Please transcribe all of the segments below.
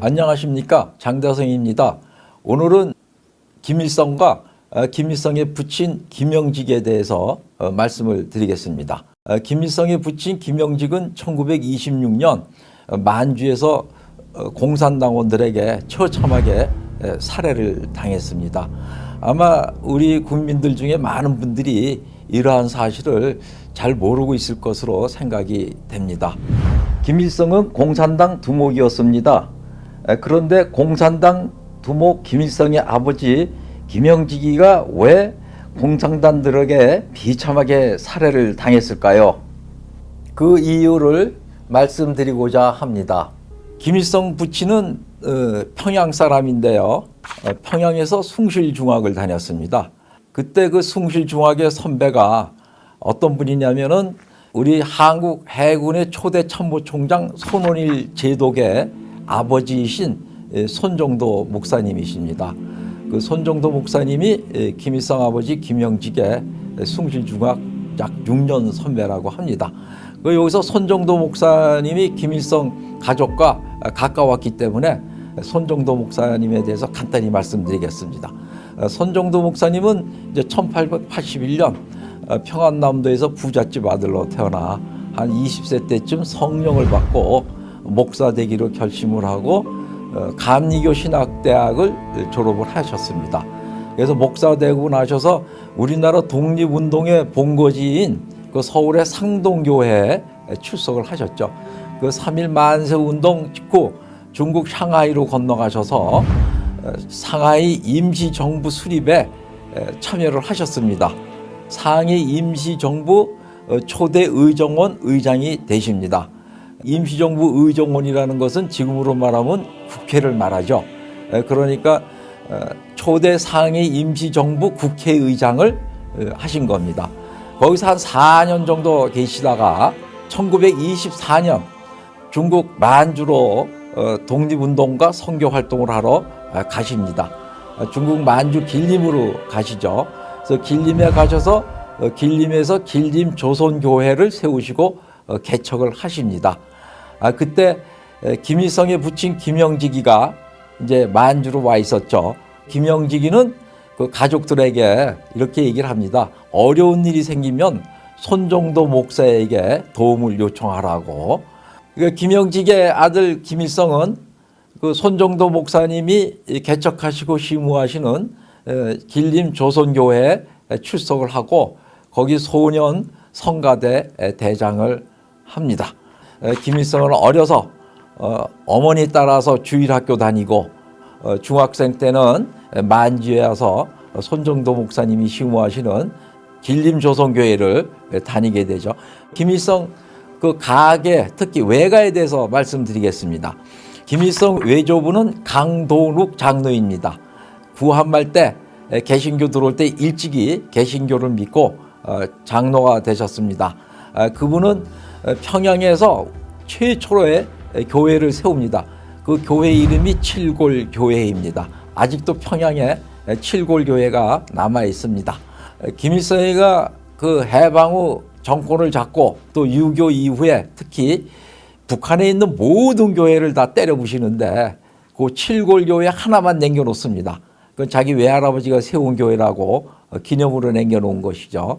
안녕하십니까, 장다성입니다. 오늘은 김일성과 김일성의 부친 김영직에 대해서 말씀을 드리겠습니다. 김일성의 부친 김영직은 1926년 만주에서 공산당원들에게 처참하게 살해를 당했습니다. 아마 우리 국민들 중에 많은 분들이 이러한 사실을 잘 모르고 있을 것으로 생각이 됩니다. 김일성은 공산당 두목이었습니다. 그런데 공산당 두목 김일성의 아버지 김영직이가 왜 공산당들에게 비참하게 살해를 당했을까요? 그 이유를 말씀드리고자 합니다. 김일성 부친은 평양 사람인데요. 평양에서 숭실중학을 다녔습니다. 그때 그 숭실중학의 선배가 어떤 분이냐면은 우리 한국 해군의 초대 참모총장 손원일 제독의 아버지이신 손정도 목사님이십니다. 그 손정도 목사님이 김일성 아버지 김영직의 숭실중학 약 6년 선배라고 합니다. 여기서 손정도 목사님이 김일성 가족과 가까웠기 때문에 손정도 목사님에 대해서 간단히 말씀드리겠습니다. 손정도 목사님은 이제 1881년 평안남도에서 부잣집 아들로 태어나 한 20세 때쯤 성령을 받고 목사 되기로 결심을 하고 감리교 신학대학을 졸업을 하셨습니다. 그래서 목사 되고 나셔서 우리나라 독립운동의 본거지인 그 서울의 상동교회에 출석을 하셨죠. 그 3.1 만세운동 직후 중국 상하이로 건너가셔서 상하이 임시정부 수립에 참여를 하셨습니다. 상하이 임시정부 초대 의정원 의장이 되십니다. 임시정부 의정원이라는 것은 지금으로 말하면 국회를 말하죠. 그러니까 초대 상하이 임시정부 국회의장을 하신 겁니다. 거기서 한 4년 정도 계시다가 1924년 중국 만주로 독립운동과 선교활동을 하러 가십니다. 중국 만주 길림으로 가시죠. 그래서 길림에 가셔서 길림에서 길림 조선교회를 세우시고 개척을 하십니다. 그때 김일성의 부친 김영직이가 이제 만주로 와 있었죠. 김영직이는 그 가족들에게 이렇게 얘기를 합니다. 어려운 일이 생기면 손정도 목사에게 도움을 요청하라고. 그러니까 김영직의 아들 김일성은 그 손정도 목사님이 개척하시고 시무하시는 길림 조선교회에 출석을 하고 거기 소년 성가대 대장을 합니다. 김일성은 어려서 어머니 따라서 주일학교 다니고 중학생 때는 만주에 와서 손정도 목사님이 시무하시는 길림 조선교회를 다니게 되죠. 김일성 그 가계 특히 외가에 대해서 말씀드리겠습니다. 김일성 외조부는 강도룩 장로입니다. 구한말 때 개신교 들어올 때 일찍이 개신교를 믿고 장로가 되셨습니다. 그분은 평양에서 최초로의 교회를 세웁니다. 그 교회 이름이 칠골교회입니다. 아직도 평양에 칠골교회가 남아 있습니다. 김일성이가 그 해방 후 정권을 잡고 또 유교 이후에 특히 북한에 있는 모든 교회를 다 때려 부시는데 그 칠골교회 하나만 남겨놓습니다. 그건 자기 외할아버지가 세운 교회라고 기념으로 남겨놓은 것이죠.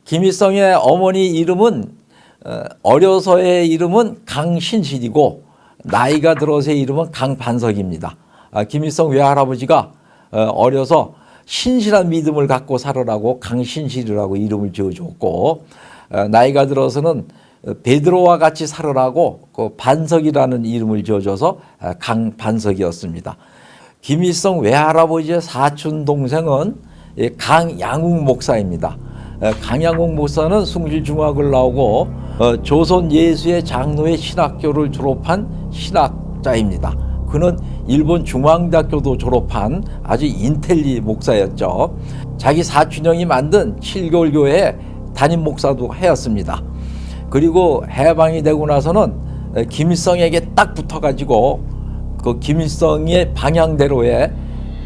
김일성의 어머니 이름은 어려서의 이름은 강신실이고 나이가 들어서의 이름은 강반석입니다. 김일성 외할아버지가 어려서 신실한 믿음을 갖고 살으라고 강신실이라고 이름을 지어줬고 나이가 들어서는 베드로와 같이 살으라고 그 반석이라는 이름을 지어줘서 강반석이었습니다. 김일성 외할아버지의 사촌 동생은 강양욱 목사입니다. 강양욱 목사는 숭실중학을 나오고 조선 예수의 장로회 신학교를 졸업한 신학자입니다. 그는 일본 중앙대학교도 졸업한 아주 인텔리 목사였죠. 자기 사촌형이 만든 칠골교회에 담임 목사도 하였습니다. 그리고 해방이 되고 나서는 김일성에게 딱 붙어가지고 그 김일성의 방향대로의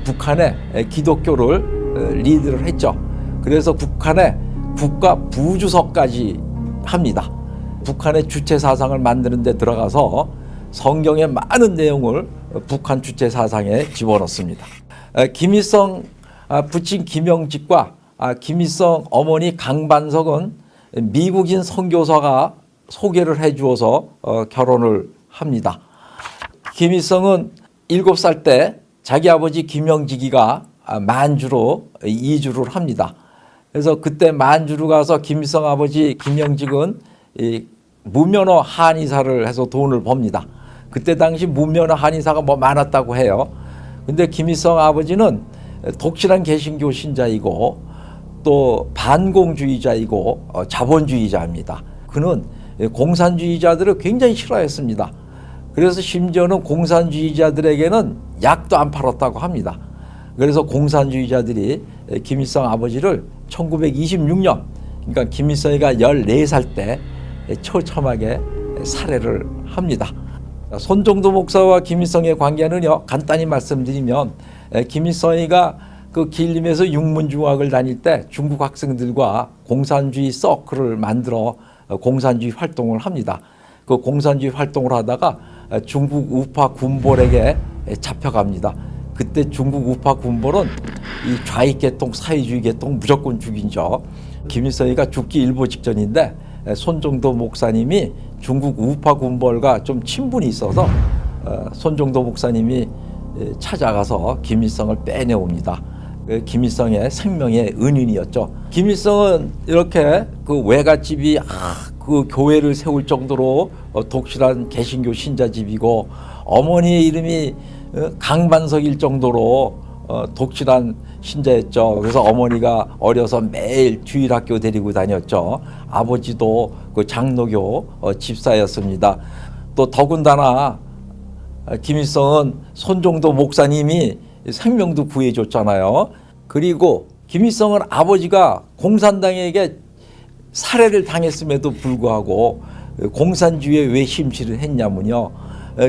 북한의 기독교를 리드를 했죠. 그래서 북한의 국가 부주석까지 합니다. 북한의 주체 사상을 만드는 데 들어가서 성경의 많은 내용을 북한 주체 사상에 집어넣습니다. 김일성 부친 김영직과 김일성 어머니 강반석은 미국인 선교사가 소개를 해주어서 결혼을 합니다. 김일성은 7살 때 자기 아버지 김영직이가 만주로 이주를 합니다. 그래서 그때 만주로 가서 김일성 아버지 김영직은 무면허 한의사를 해서 돈을 법니다. 그때 당시 무면허 한의사가 뭐 많았다고 해요. 근데 김일성 아버지는 독실한 개신교 신자이고 또 반공주의자이고 자본주의자입니다. 그는 공산주의자들을 굉장히 싫어했습니다. 그래서 심지어는 공산주의자들에게는 약도 안 팔았다고 합니다. 그래서 공산주의자들이 김일성 아버지를 1926년, 그러니까 김일성이가 14살 때 처참하게 살해를 합니다. 손정도 목사와 김일성의 관계는요, 간단히 말씀드리면 김일성이가 그 길림에서 육문중학을 다닐 때 중국 학생들과 공산주의 서클을 만들어 공산주의 활동을 합니다. 그 공산주의 활동을 하다가 중국 우파 군벌에게 잡혀갑니다. 그때 중국 우파 군벌은 이 좌익계통, 사회주의계통 무조건 죽이죠. 김일성이가 죽기 일보 직전인데 손정도 목사님이 중국 우파 군벌과 좀 친분이 있어서 손정도 목사님이 찾아가서 김일성을 빼내옵니다. 김일성의 생명의 은인이었죠. 김일성은 이렇게 그 외갓집이 그 교회를 세울 정도로 독실한 개신교 신자집이고 어머니의 이름이 강반석일 정도로 독실한 신자였죠. 그래서 어머니가 어려서 매일 주일학교 데리고 다녔죠. 아버지도 그 장로교 집사였습니다. 또 더군다나 김일성은 손정도 목사님이 생명도 구해줬잖아요. 그리고 김일성은 아버지가 공산당에게 살해를 당했음에도 불구하고 공산주의에 왜 심취를 했냐면요.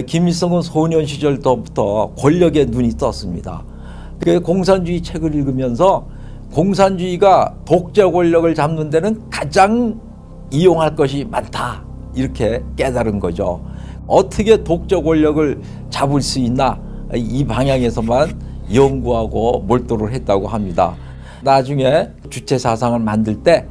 김일성은 소년 시절부터 권력에 눈이 떴습니다. 공산주의 책을 읽으면서 공산주의가 독재 권력을 잡는 데는 가장 이용할 것이 많다, 이렇게 깨달은 거죠. 어떻게 독재 권력을 잡을 수 있나, 이 방향에서만 연구하고 몰두를 했다고 합니다. 나중에 주체 사상을 만들 때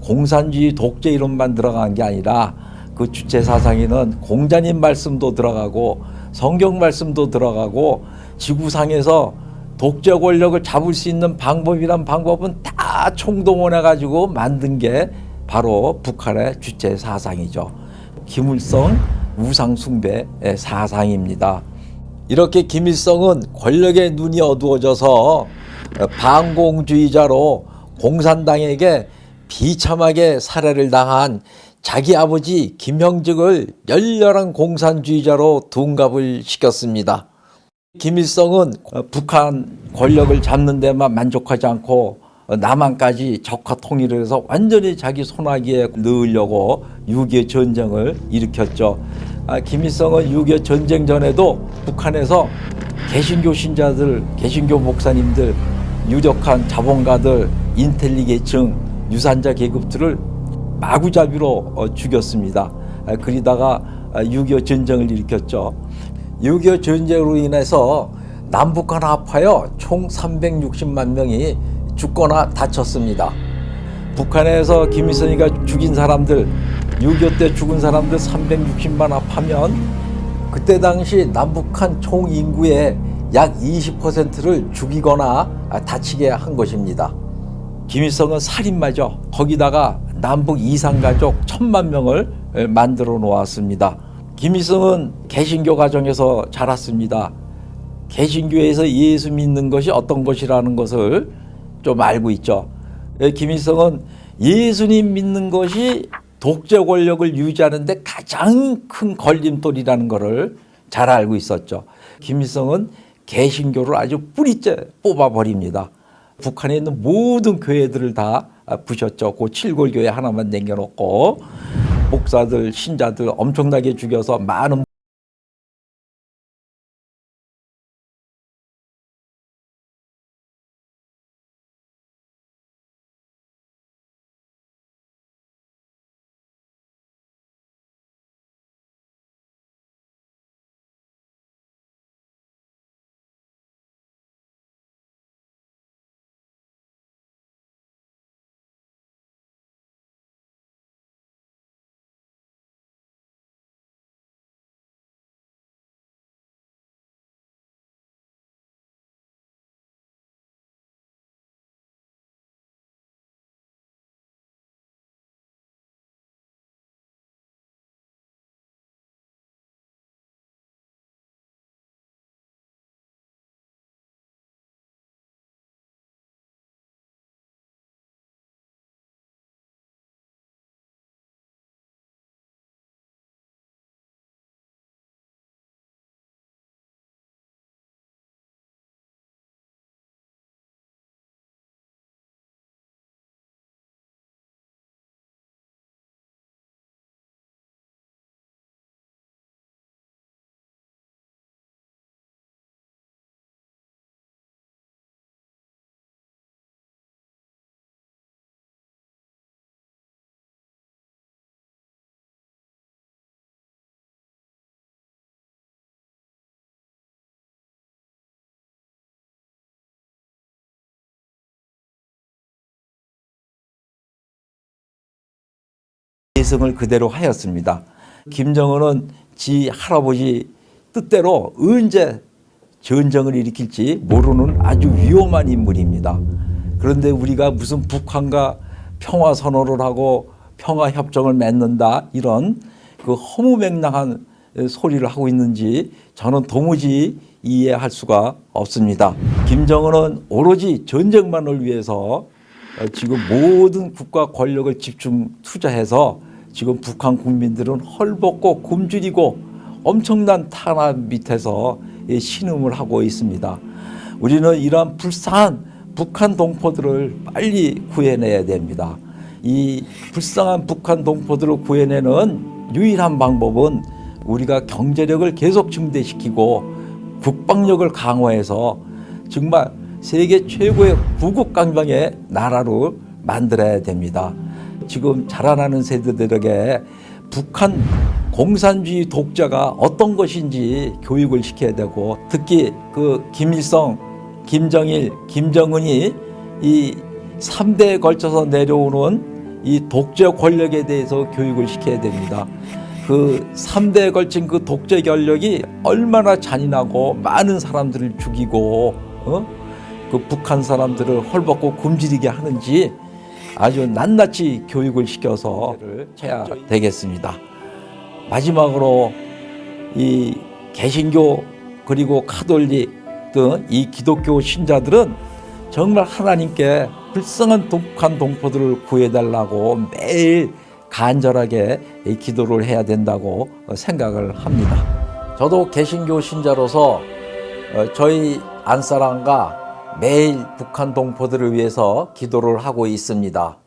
공산주의 독재 이론만 들어간 게 아니라 그 주체 사상에는 공자님 말씀도 들어가고 성경 말씀도 들어가고 지구상에서 독재 권력을 잡을 수 있는 방법이란 방법은 다 총동원해 가지고 만든 게 바로 북한의 주체 사상이죠. 김일성 우상 숭배 사상입니다. 이렇게 김일성은 권력의 눈이 어두워져서 반공주의자로 공산당에게 비참하게 살해를 당한 자기 아버지 김영직을 열렬한 공산주의자로 둔갑을 시켰습니다. 김일성은 북한 권력을 잡는 데만 만족하지 않고 남한까지 적화 통일을 해서 완전히 자기 손아귀에 넣으려고 6.25 전쟁을 일으켰죠. 김일성은 6.25 전쟁 전에도 북한에서 개신교 신자들, 개신교 목사님들, 유력한 자본가들, 인텔리계층, 유산자 계급들을 마구잡이로 죽였습니다. 그러다가 6.25 전쟁을 일으켰죠. 6.25 전쟁으로 인해서 남북한 합하여 총 360만 명이 죽거나 다쳤습니다. 북한에서 김일성이가 죽인 사람들, 6.25 때 죽은 사람들 360만 합하면 그때 당시 남북한 총 인구의 약 20%를 죽이거나 다치게 한 것입니다. 김일성은 살인마죠. 거기다가 남북 이산가족 1,000만 명을 만들어 놓았습니다. 김일성은 개신교 가정에서 자랐습니다. 개신교에서 예수 믿는 것이 어떤 것이라는 것을 좀 알고 있죠. 김일성은 예수님 믿는 것이 독재 권력을 유지하는 데 가장 큰 걸림돌이라는 것을 잘 알고 있었죠. 김일성은 개신교를 아주 뿌리째 뽑아버립니다. 북한에 있는 모든 교회들을 다 부셨죠. 그 칠골교회 하나만 남겨놓고 목사들, 신자들 엄청나게 죽여서 많은 계승을 그대로 하였습니다. 김정은은 지 할아버지 뜻대로 언제 전쟁을 일으킬지 모르는 아주 위험한 인물입니다. 그런데 우리가 무슨 북한과 평화선언을 하고 평화협정을 맺는다 이런 그 허무맹랑한 소리를 하고 있는지 저는 도무지 이해할 수가 없습니다. 김정은은 오로지 전쟁만을 위해서 지금 모든 국가 권력을 집중 투자해서 지금 북한 국민들은 헐벗고 굶주리고 엄청난 탄압 밑에서 신음을 하고 있습니다. 우리는 이러한 불쌍한 북한 동포들을 빨리 구해내야 됩니다. 이 불쌍한 북한 동포들을 구해내는 유일한 방법은 우리가 경제력을 계속 증대시키고 국방력을 강화해서 정말 세계 최고의 구국강병의 나라로 만들어야 됩니다. 지금 자라나는 세대들에게 북한 공산주의 독자가 어떤 것인지 교육을 시켜야 되고, 특히 그 김일성, 김정일, 김정은이 이 3대에 걸쳐서 내려오는 이 독재 권력에 대해서 교육을 시켜야 됩니다. 그 3대에 걸친 그 독재 권력이 얼마나 잔인하고 많은 사람들을 죽이고 그 북한 사람들을 헐벗고 굶주리게 하는지 아주 낱낱이 교육을 시켜서 해야 되겠습니다. 마지막으로 이 개신교 그리고 카톨릭 등 이 기독교 신자들은 정말 하나님께 불쌍한 북한 동포들을 구해달라고 매일 간절하게 기도를 해야 된다고 생각을 합니다. 저도 개신교 신자로서 저희 안사람과 매일 북한 동포들을 위해서 기도를 하고 있습니다.